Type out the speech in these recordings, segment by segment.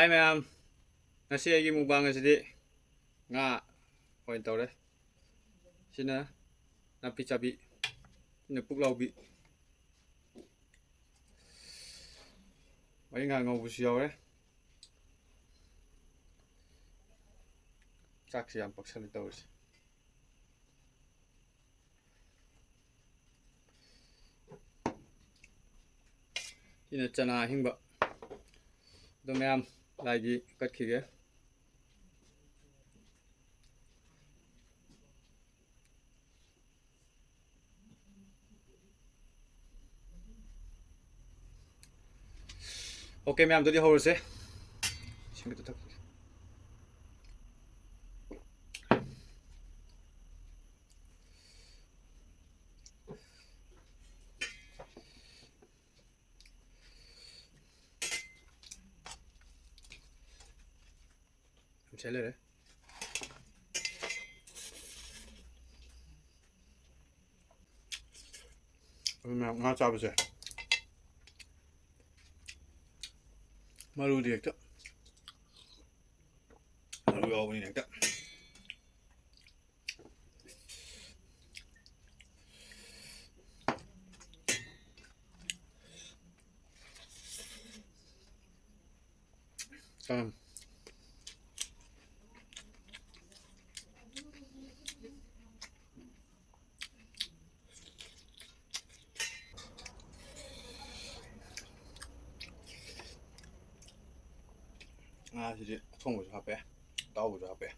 Hi ma'am, ngasi aigi mukbang asidi nga oin tawre. Sina napi chabi, sina puklaubi. Mai nga ngaubusu yaure. Chaksi yam paksali tawrisi. Sina chana hingba. Do ma'am lagi katkige. Okay ma'am, dodi horse. Singito tak. Chelere. Ma'am nga chabse. Maru direkta. Maru yawni direkta. sidi 통부죠 앞에. 나오부죠 앞에.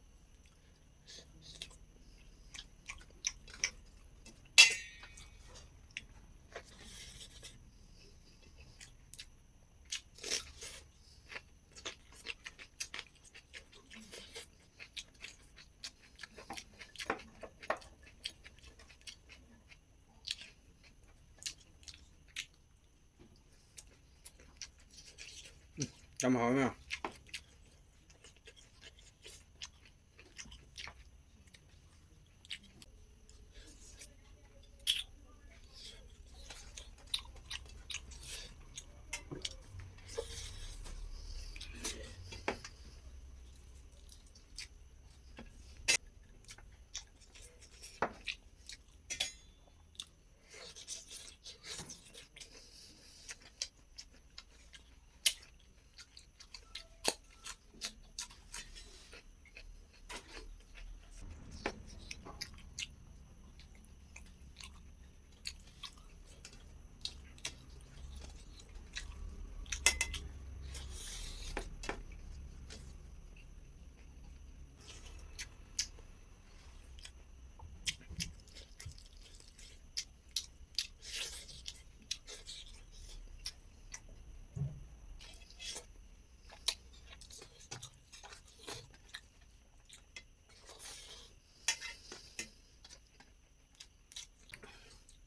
참 하면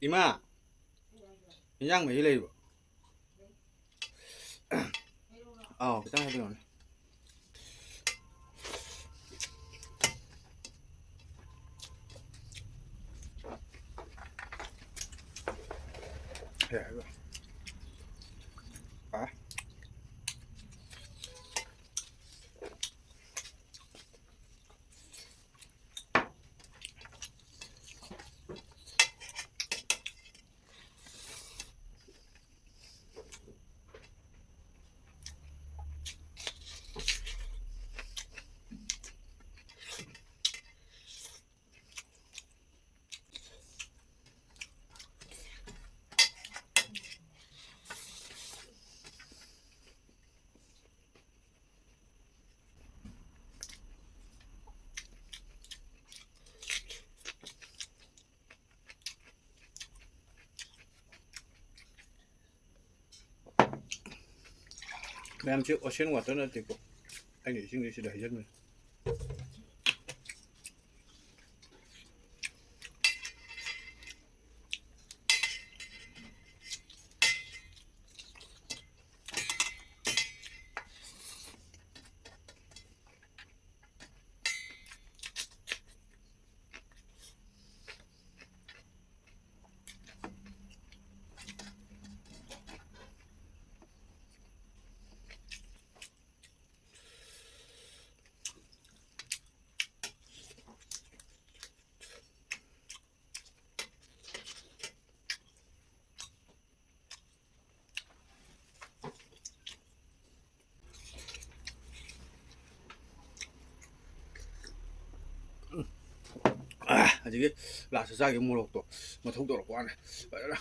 이마 그냥 mấy lấy cái tăng hay rồi hiểu rồi à em chịu ở trên ngoài đó là thì anh để sinh lý sẽ đẩy dân mình ꯍꯧꯖꯤꯛꯀꯤ last ꯆꯥꯒꯤ ꯃꯣꯔꯣꯛꯇꯣ ꯃꯊꯧ ꯇꯧꯔꯛꯄ ꯋꯥꯅꯤ ꯐꯖꯅ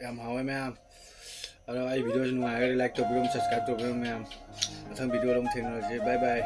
ꯌꯥꯝ ꯍꯥꯎꯋꯦ ꯃꯌꯥꯝ ꯑꯗꯣ ꯑꯩ ꯚꯤꯗꯤꯑꯣꯁꯤ ꯅꯨꯡꯉꯥꯏꯔꯒꯗꯤ ꯂꯥꯏꯛ ꯇꯧꯕꯤꯔꯣ ꯁꯕꯁꯀ꯭ꯔꯥꯏꯕ ꯇꯧꯕꯤꯔꯣ ꯃꯌꯥꯝ ꯃꯊꯪ ꯚꯤꯗꯤꯑꯣꯗ ꯑꯃꯨꯛ ꯊꯦꯡꯅꯔꯁꯤ ꯕꯥꯏ ꯕꯥꯏ